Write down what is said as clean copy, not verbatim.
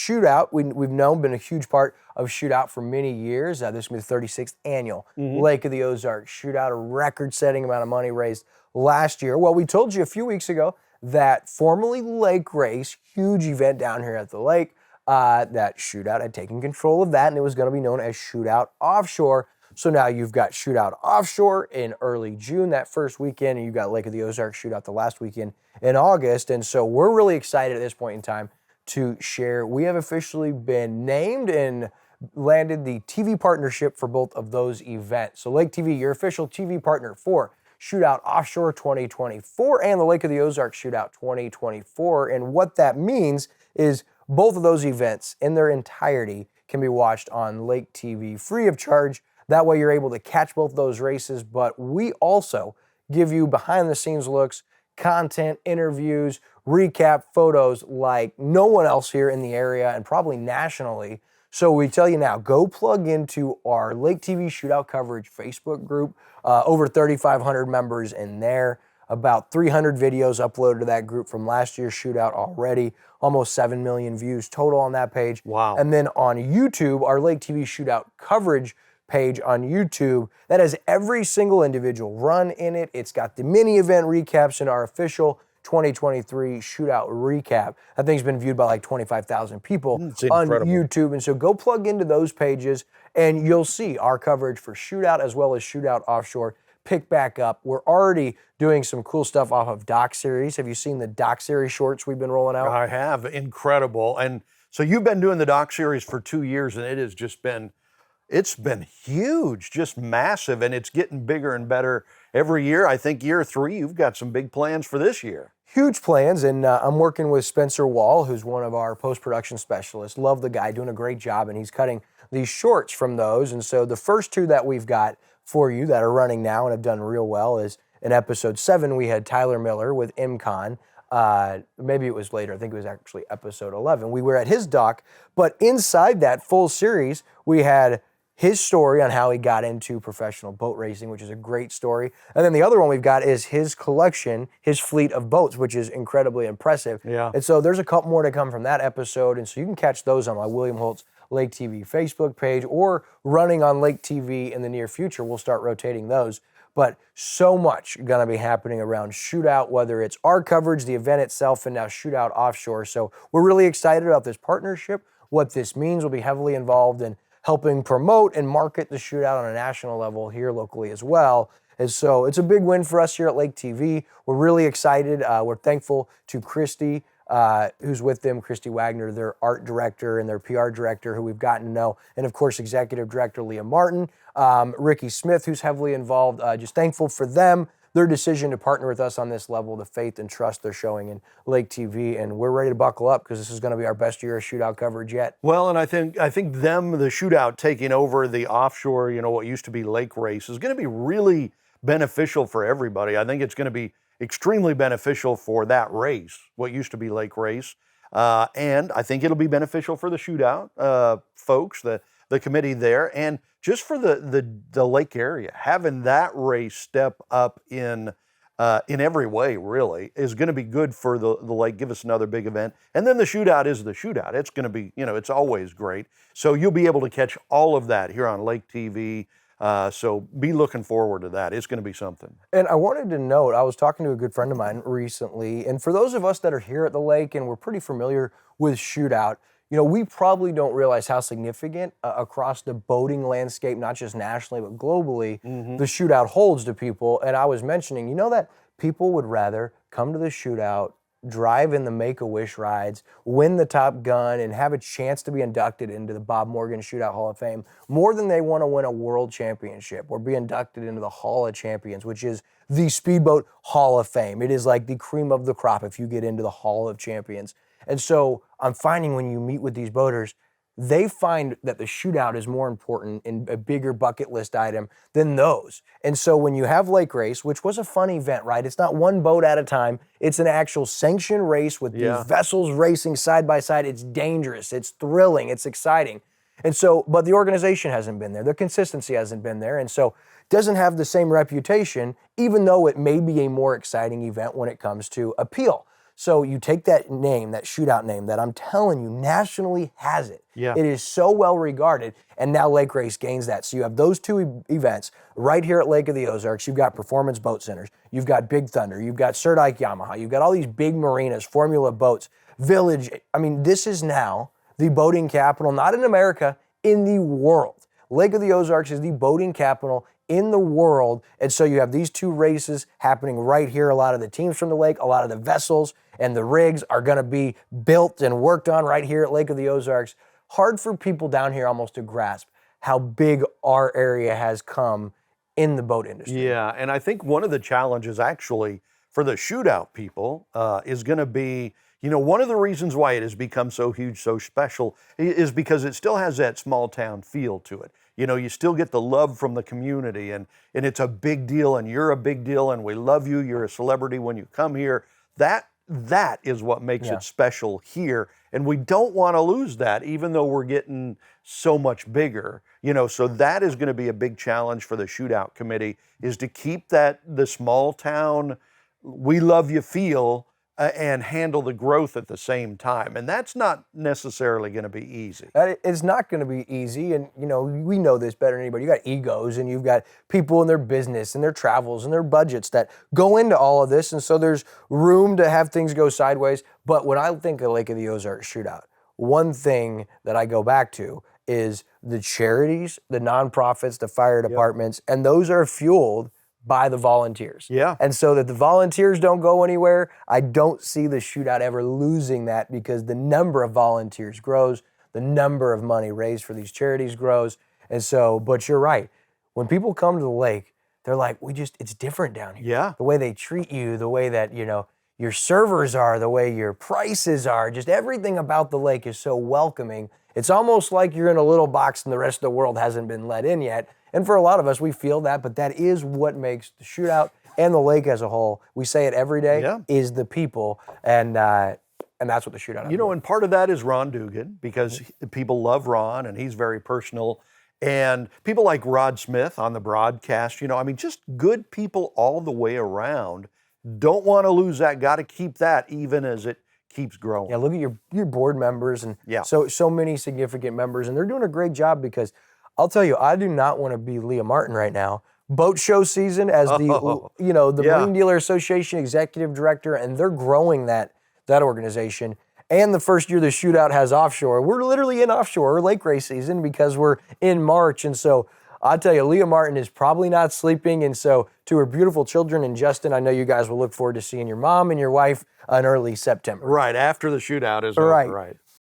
Shootout, we've known, been a huge part of Shootout for many years. This will be the 36th annual Lake of the Ozarks Shootout, a record-setting amount of money raised last year. Well, we told you a few weeks ago that formerly Lake Race, huge event down here at the lake, that Shootout had taken control of that, and it was going to be known as Shootout Offshore. So now you've got Shootout Offshore in early June, that first weekend, and you've got Lake of the Ozarks Shootout the last weekend in August. And so we're really excited at this point in time to share. We have officially been named and landed the TV partnership for both of those events. So Lake TV, your official TV partner for Shootout Offshore 2024 and the Lake of the Ozarks Shootout 2024. And what that means is both of those events in their entirety can be watched on Lake TV free of charge. That way you're able to catch both those races, but we also give you behind the scenes looks, content, interviews, recap photos like no one else here in the area and probably nationally. So we tell you now, go plug into our Lake TV Shootout coverage Facebook group. Over 3,500 members in there. About 300 videos uploaded to that group from last year's Shootout already. Almost 7 million views total on that page. Wow. And then on YouTube, our Lake TV Shootout coverage page on YouTube, that has every single individual run in it. It's got the mini event recaps and our official 2023 Shootout recap. That thing's been viewed by like 25,000 people on YouTube. And so go plug into those pages and you'll see our coverage for Shootout as well as Shootout Offshore pick back up. We're already doing some cool stuff off of Doc Series. Have you seen the Doc Series shorts we've been rolling out? I have. Incredible. And so you've been doing the Doc Series for 2 years and it has just been, it's been huge, just massive, and it's getting bigger and better every year. I think year 3, you've got some big plans for this year. Huge plans, and I'm working with Spencer Wall, who's one of our post-production specialists. Love the guy, doing a great job, and he's cutting these shorts from those. And so the first 2 that we've got for you that are running now and have done real well is in episode 7, we had Tyler Miller with MCon. Maybe it was later. I think it was actually episode 11. We were at his doc, but inside that full series, we had his story on how he got into professional boat racing, which is a great story. And then the other one we've got is his collection, his fleet of boats, which is incredibly impressive. Yeah. And so there's a couple more to come from that episode. And so you can catch those on my William Holtz Lake TV Facebook page or running on Lake TV in the near future. We'll start rotating those. But so much going to be happening around Shootout, whether it's our coverage, the event itself, and now Shootout Offshore. So we're really excited about this partnership, what this means. We'll be heavily involved in helping promote and market the Shootout on a national level here locally as well. And so it's a big win for us here at Lake TV. We're really excited. We're thankful to Christy, who's with them, Christy Wagner, their art director and their PR director, who we've gotten to know, and of course, executive director Leah Martin, Ricky Smith, who's heavily involved. Just thankful for them, their decision to partner with us on this level, the faith and trust they're showing in Lake TV, and we're ready to buckle up because this is going to be our best year of Shootout coverage yet. Well, and I think them, the Shootout, taking over the offshore, what used to be Lake Race, is going to be really beneficial for everybody. I think it's going to be extremely beneficial for that race, what used to be Lake Race, and I think it'll be beneficial for the Shootout folks, the committee there, and just for the lake area. Having that race step up in every way, really, is going to be good for the lake, give us another big event. And then the Shootout is the Shootout. It's going to be, it's always great. So you'll be able to catch all of that here on Lake TV. So be looking forward to that. It's going to be something. And I wanted to note, I was talking to a good friend of mine recently, and for those of us that are here at the lake and we're pretty familiar with Shootout, we probably don't realize how significant across the boating landscape, not just nationally, but globally, the Shootout holds to people. And I was mentioning, that people would rather come to the Shootout, drive in the Make-A-Wish rides, win the Top Gun, and have a chance to be inducted into the Bob Morgan Shootout Hall of Fame more than they want to win a world championship or be inducted into the Hall of Champions, which is the Speedboat Hall of Fame. It is like the cream of the crop if you get into the Hall of Champions. And so I'm finding when you meet with these boaters, they find that the Shootout is more important and a bigger bucket list item than those. And so when you have Lake Race, which was a fun event, right? It's not one boat at a time. It's an actual sanctioned race with these vessels racing side by side. It's dangerous. It's thrilling. It's exciting. And so, but the organization hasn't been there. The consistency hasn't been there. And so doesn't have the same reputation, even though it may be a more exciting event when it comes to appeal. So you take that name, that Shootout name that I'm telling you nationally has it. Yeah. It is so well regarded, and now Lake Race gains that. So you have those two events right here at Lake of the Ozarks. You've got Performance Boat Centers. You've got Big Thunder. You've got Surdike Yamaha. You've got all these big marinas, Formula Boats, Village. I mean, this is now the boating capital, not in America, in the world. Lake of the Ozarks is the boating capital in the world. And so you have these two races happening right here. A lot of the teams from the lake, a lot of the vessels and the rigs are going to be built and worked on right here at Lake of the Ozarks. Hard for people down here almost to grasp how big our area has come in the boat industry. Yeah, and I think one of the challenges actually for the Shootout people is going to be, one of the reasons why it has become so huge, so special, is because it still has that small town feel to it. You still get the love from the community, and it's a big deal, and you're a big deal, and we love you. You're a celebrity when you come here. That is what makes it special here, and we don't want to lose that, even though we're getting so much bigger. So that is going to be a big challenge for the Shootout Committee, is to keep the small town, we love you feel, and handle the growth at the same time. And that's not necessarily going to be easy. It's not going to be easy. And, we know this better than anybody. You got egos, and you've got people in their business and their travels and their budgets that go into all of this. And so there's room to have things go sideways. But when I think of Lake of the Ozarks Shootout, one thing that I go back to is the charities, the nonprofits, the fire departments, and those are fueled by the volunteers. Yeah. And so that the volunteers don't go anywhere, I don't see the Shootout ever losing that, because the number of volunteers grows, the number of money raised for these charities grows. And so, but you're right. When people come to the lake, they're like, it's different down here. Yeah. The way they treat you, the way that, your servers are, the way your prices are, just everything about the lake is so welcoming. It's almost like you're in a little box and the rest of the world hasn't been let in yet. And for a lot of us, we feel that, but that is what makes the Shootout and the lake as a whole, we say it every day, is the people. And that's what the Shootout is. And part of that is Ron Dugan, because people love Ron and he's very personal. And people like Rod Smith on the broadcast, just good people all the way around. Don't want to lose that, got to keep that even as it keeps growing. Yeah, look at your board members and so many significant members, and they're doing a great job, because I'll tell you, I do not want to be Leah Martin right now. Boat show season as the Marine Dealer Association executive director, and they're growing that organization. And the first year the Shootout has offshore. We're literally in offshore lake race season because we're in March. And so I'll tell you, Leah Martin is probably not sleeping. And so to her beautiful children and Justin, I know you guys will look forward to seeing your mom and your wife in early September. Right, after the Shootout is over. Right.